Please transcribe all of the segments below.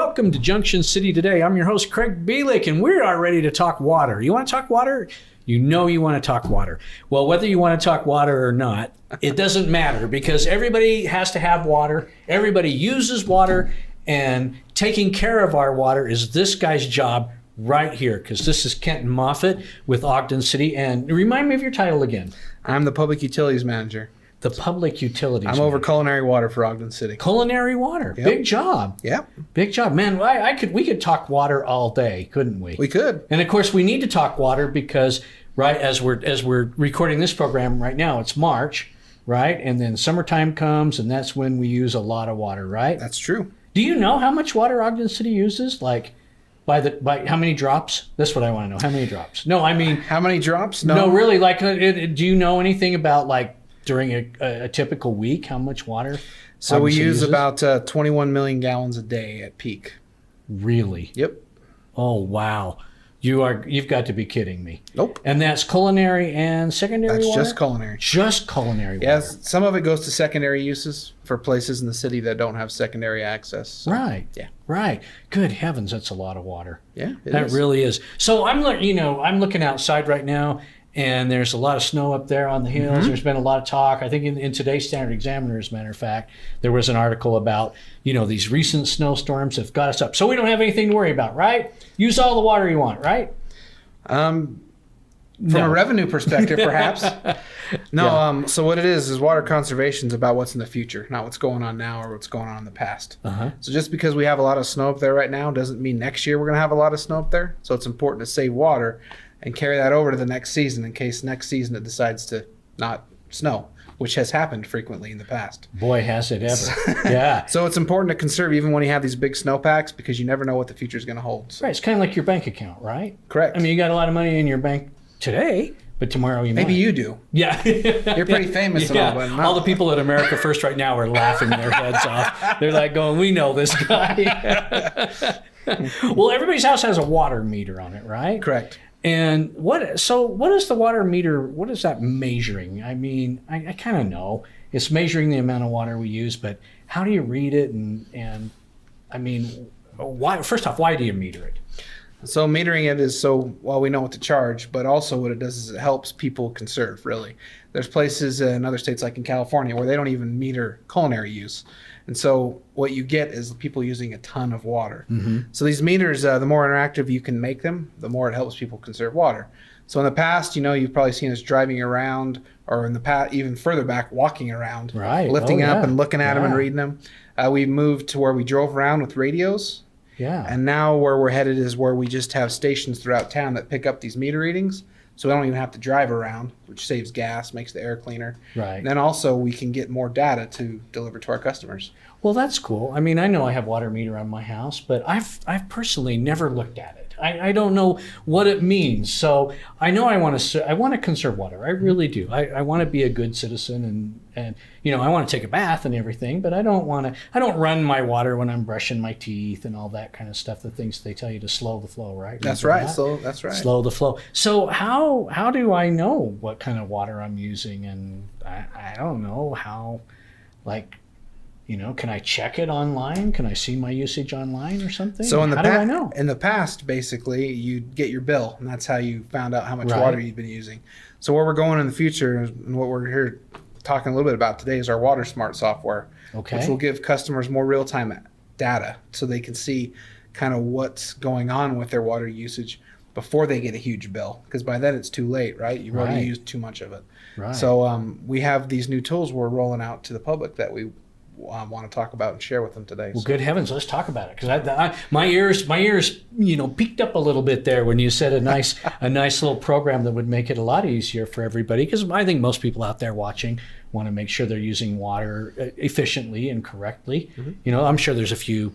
Welcome to Junction City today. I'm your host, Craig Bielek, and we are ready to talk water. You want to talk water? You know you want to talk water. Well, whether you want to talk water or not, it doesn't matter because everybody has to have water. Everybody uses water, and taking care of our water is this guy's job right here, because this is Kenton Moffitt with Ogden City. And remind me of your title again. I'm the Public Utilities Manager. The Public Utilities I'm over culinary water for Ogden City. Culinary water. Yep. Big job. Yep. Big job. Man, we could talk water all day, couldn't we? We could. And of course we need to talk water because right as we're recording this program right now, it's March, right? And then summertime comes and that's when we use a lot of water, right? That's true. Do you know how much water Ogden City uses? Like by how many drops? That's what I want to know. How many drops? No, I mean how many drops? No, really, like do you know anything about like during a typical week, how much water? So we use about 21 million gallons a day at peak. Really? Yep. Oh, wow. You've got to be kidding me. Nope. And that's culinary and secondary water? That's just culinary. Just culinary water. Yes, some of it goes to secondary uses for places in the city that don't have secondary access. So, right. Yeah. Right. Good heavens, that's a lot of water. Yeah, that really is. So I'm looking outside right now, and there's a lot of snow up there on the hills. Mm-hmm. There's been a lot of talk. I think in today's Standard Examiner, as a matter of fact, there was an article about, these recent snowstorms have got us up. So we don't have anything to worry about, right? Use all the water you want, right? From a revenue perspective, perhaps. No, yeah. So what it is water conservation is about what's in the future, not what's going on now or what's going on in the past. Uh-huh. So just because we have a lot of snow up there right now doesn't mean next year we're going to have a lot of snow up there. So it's important to save water and carry that over to the next season in case next season it decides to not snow, which has happened frequently in the past. Boy, has it ever. Yeah. So it's important to conserve even when you have these big snowpacks because you never know what the future is going to hold. So. Right. It's kind of like your bank account, right? Correct. I mean, you got a lot of money in your bank today, but tomorrow you Maybe might. You do. Yeah. You're pretty famous and all, but not. All the people at America First right now are laughing their heads off. They're like going, we know this guy. Well, everybody's house has a water meter on it, right? Correct. And what is the water meter, what is that measuring? I mean, I kind of know. It's measuring the amount of water we use, but how do you read it? And I mean, why? First off, why do you meter it? So metering it is we know what to charge, but also what it does is it helps people conserve, really. There's places in other states like in California where they don't even meter culinary use. And so what you get is people using a ton of water. Mm-hmm. So these meters, the more interactive you can make them, the more it helps people conserve water. So in the past, you've probably seen us driving around, or in the past, even further back, walking around, right. lifting up and looking at them and reading them. We moved to where we drove around with radios. Yeah. And now where we're headed is where we just have stations throughout town that pick up these meter readings. So we don't even have to drive around, which saves gas, makes the air cleaner. Right. And then also we can get more data to deliver to our customers. Well, that's cool. I mean, I know I have water meter on my house, but I've personally never looked at it. I don't know what it means. So I know I want to conserve water. I really do. I want to be a good citizen and I want to take a bath and everything, but I don't run my water when I'm brushing my teeth and all that kind of stuff, the things they tell you to slow the flow, right? That's right. So that's right. Slow the flow. So how do I know what kind of water I'm using? And I don't know how, can I check it online? Can I see my usage online or something? So how do I know? In the past, basically, you'd get your bill, and that's how you found out how much water you'd been using. So where we're going in the future, and what we're here talking a little bit about today, is our Water Smart software, which will give customers more real-time data so they can see kind of what's going on with their water usage before they get a huge bill, because by then it's too late, right? You've already used too much of it. Right. So we have these new tools we're rolling out to the public that we want to talk about and share with them today. Well, good heavens, let's talk about it, because my ears peaked up a little bit there when you said a nice little program that would make it a lot easier for everybody, because I think most people out there watching want to make sure they're using water efficiently and correctly. Mm-hmm. I'm sure there's a few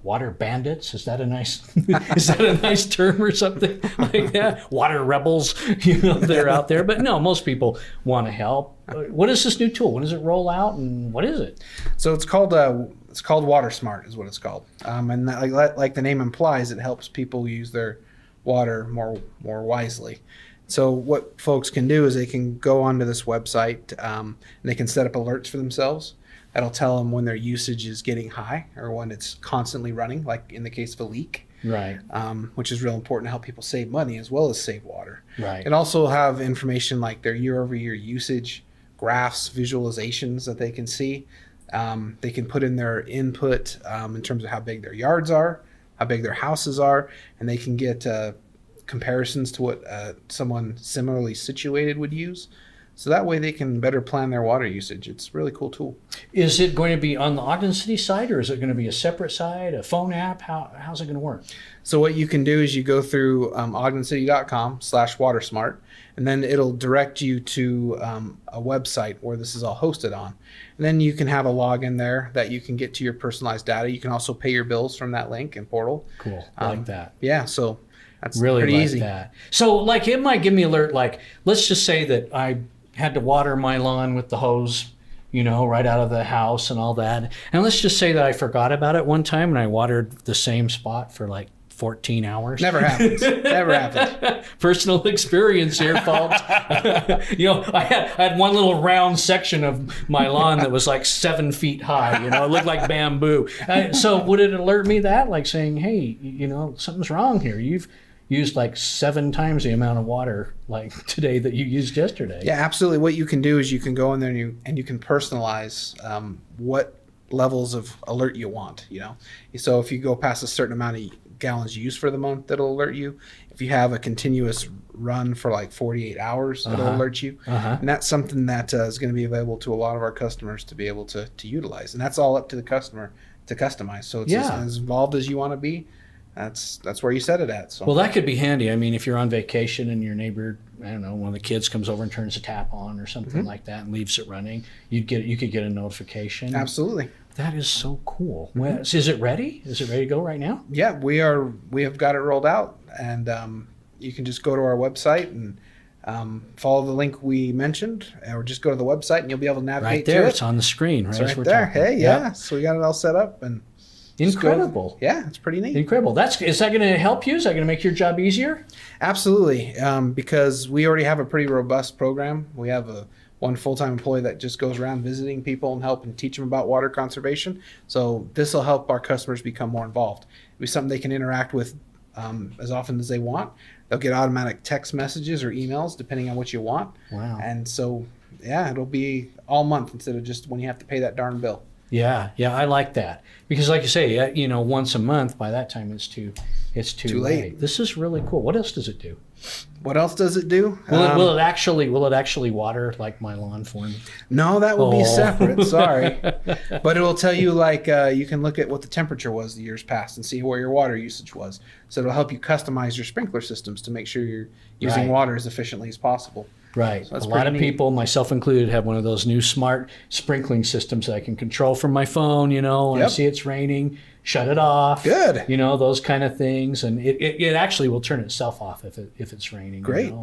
water bandits. Is that a nice term or something like that? Water rebels, they're out there. But no, most people want to help. What is this new tool? When does it roll out, and what is it? So it's called Water Smart, is what it's called. And that, like the name implies, it helps people use their water more wisely. So what folks can do is they can go onto this website and they can set up alerts for themselves. That'll tell them when their usage is getting high or when it's constantly running, like in the case of a leak. Right. Which is real important to help people save money as well as save water. Right. It also have information like their year-over-year usage, graphs, visualizations that they can see. They can put in their input in terms of how big their yards are, how big their houses are, and they can get comparisons to what someone similarly situated would use. So that way they can better plan their water usage. It's a really cool tool. Is it going to be on the Ogden City site, or is it going to be a separate site, a phone app? How's it going to work? So what you can do is you go through ogdencity.com/watersmart, and then it'll direct you to a website where this is all hosted on. And then you can have a login there that you can get to your personalized data. You can also pay your bills from that link and portal. Cool. I like that. Yeah, so that's really pretty like easy. That. So like it might give me alert, like let's just say that I had to water my lawn with the hose, right out of the house and all that. And let's just say that I forgot about it one time and I watered the same spot for like 14 hours. Never happens. Never happens. Personal experience here, folks. I had one little round section of my lawn that was like 7 feet high. It looked like bamboo. So would it alert me that, like saying, hey, something's wrong here? You've used like 7 times the amount of water like today that you used yesterday. Yeah, absolutely. What you can do is you can go in there and you can personalize what levels of alert you want. So if you go past a certain amount of gallons used for the month, that'll alert you. If you have a continuous run for like 48 hours, it'll alert you. And that's something that is going to be available to a lot of our customers to be able to utilize. And that's all up to the customer to customize. So it's as involved as you want to be. That's where you set it at. So. Well, that could be handy. I mean, if you're on vacation and your neighbor, I don't know, one of the kids comes over and turns the tap on or something like that and leaves it running, you could get a notification. Absolutely. That is so cool. Well, is it ready? Is it ready to go right now? Yeah, we have got it rolled out, and you can just go to our website and follow the link we mentioned, or just go to the website and you'll be able to navigate right there. to it. It's on the screen, right? It's right there. Hey, yeah. So we got it all set up and incredible. Yeah, it's pretty neat. Incredible. Is that going to help you? Is that going to make your job easier? Absolutely, because we already have a pretty robust program. We have one full-time employee that just goes around visiting people and help and teach them about water conservation. So this will help our customers become more involved. It'll be something they can interact with as often as they want. They'll get automatic text messages or emails depending on what you want. Wow. And so, yeah, it'll be all month instead of just when you have to pay that darn bill. Yeah, I like that because, like you say, once a month. By that time, it's too late. This is really cool. What else does it do? What else does it do? Will it actually water like my lawn for me? No, that would be separate. Sorry, but it will tell you you can look at what the temperature was the years past and see where your water usage was. So it'll help you customize your sprinkler systems to make sure you're using water as efficiently as possible. Right. So a lot of people, myself included, have one of those new smart sprinkling systems that I can control from my phone, when I see it's raining, shut it off. Good. Those kind of things. And it actually will turn itself off if it's raining. Great.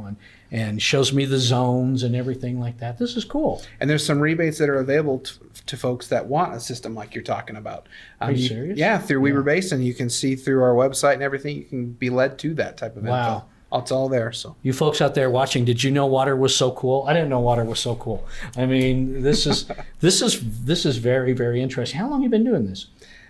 And shows me the zones and everything like that. This is cool. And there's some rebates that are available to folks that want a system like you're talking about. Are you serious? Yeah, through Weber Basin, you can see through our website and everything, you can be led to that type of info. It's all there. So you folks out there watching, did you know water was so cool? I didn't know water was so cool. I mean, this is very, very interesting. How long have you been doing this?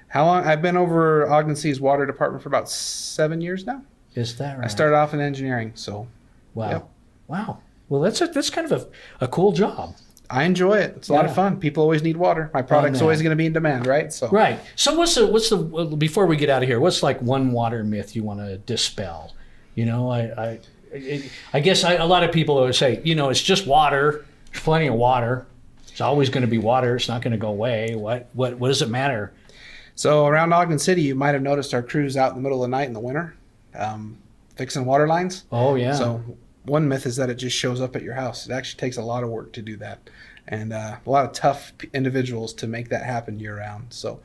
How long? I've been over Ogden City's water department for about 7 years now. Is that right? I started off in engineering, so. Wow. Yep. Wow. Well, that's kind of a cool job. I enjoy it. It's a lot of fun. People always need water. My product's always going to be in demand, right? So. Right. So what's the before we get out of here, what's like one water myth you want to dispel? I guess a lot of people would say, it's just water. There's plenty of water. It's always going to be water. It's not going to go away. What does it matter? So around Ogden City, you might have noticed our crews out in the middle of the night in the winter, fixing water lines. Oh, yeah. So one myth is that it just shows up at your house. It actually takes a lot of work to do that. And a lot of tough individuals to make that happen year round. So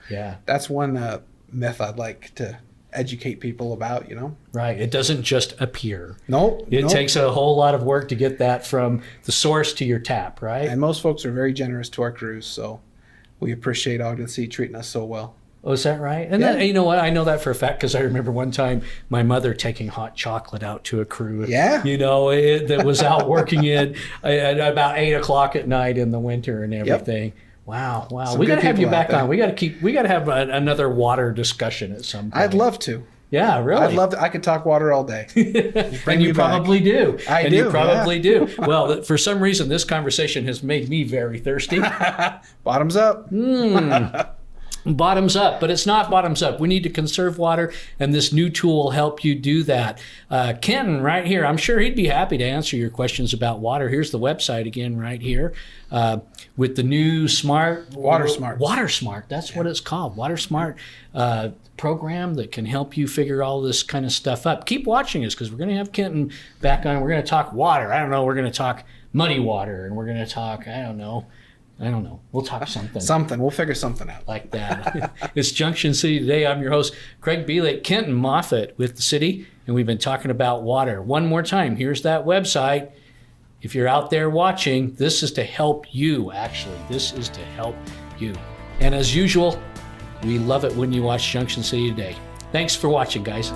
that's one myth I'd like to educate people about, Right. It doesn't just appear. Nope. It takes a whole lot of work to get that from the source to your tap, right? And most folks are very generous to our crews, so we appreciate Ogden City treating us so well. Oh, is that right? And then, you know what? I know that for a fact because I remember one time my mother taking hot chocolate out to a crew. Yeah. That was out working at about 8 o'clock at night in the winter and everything. Wow. Some We good got to have you people out back on. We got to have another water discussion at some point. I'd love to. Yeah, really. I'd love to. I could talk water all day. And you probably do. I and do, you probably do. Well, for some reason, this conversation has made me very thirsty. Bottoms up. Bottoms up, but it's not bottoms up. We need to conserve water, and this new tool will help you do that. Kenton, right here, I'm sure he'd be happy to answer your questions about water. Here's the website again, right here, with the new smart Water Smart. Water Smart. That's what it's called. Water Smart program that can help you figure all this kind of stuff up. Keep watching us because we're going to have Kenton back on. We're going to talk water. I don't know. We're going to talk muddy water, and we're going to talk. I don't know. We'll talk something. Something. We'll figure something out. Like that. It's Junction City Today. I'm your host, Craig Belek, Kenton Moffett with the city, and we've been talking about water. One more time, here's that website. If you're out there watching, this is to help you, actually. This is to help you. And as usual, we love it when you watch Junction City Today. Thanks for watching, guys.